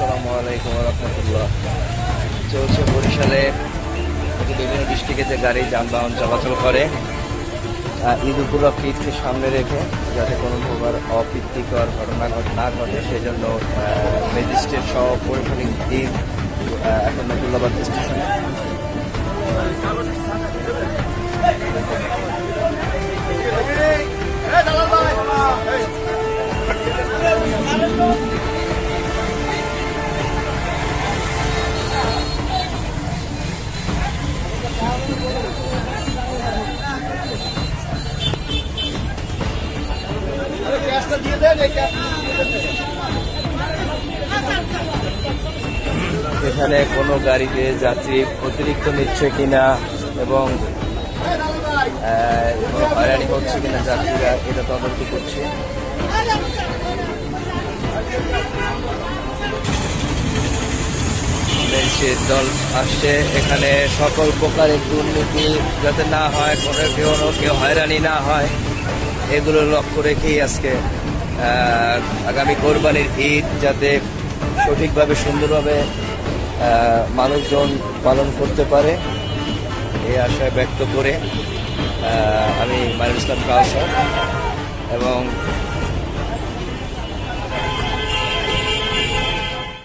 আসসালামু আলাইকুম রহমতুল্লাহ। চলছে বরিশালে বিভিন্ন ডিস্ট্রিক্টে যে গাড়ি যানবাহন চলাচল করে ঈদ উপলক্ষে ঈদকে সামনে রেখে যাতে কোনো প্রকার অপ্রীতিকর ঘটনা না ঘটে সেজন্য ম্যাজিস্ট্রেট সহ প্রশাসনিক দিক এখন নতুল্লাবাদ স্টেশন এখানে কোনো গাড়িতে যাত্রী অতিরিক্ত নিচ্ছে কিনা এবং হয়রানি হচ্ছে কিনা যাত্রীরা এটা তদন্ত করছে। দল আসছে এখানে সকল প্রকারের দুর্নীতি যাতে না হয়, কোনো কেউ হয়রানি না হয় এগুলো লক্ষ্য রেখেই আজকে আগামী কোরবানির ঈদ যাতে সঠিকভাবে সুন্দরভাবে মানুষজন পালন করতে পারে এই আশায় ব্যক্ত করে আমি মাইনুল ইসলাম কাউসার এবং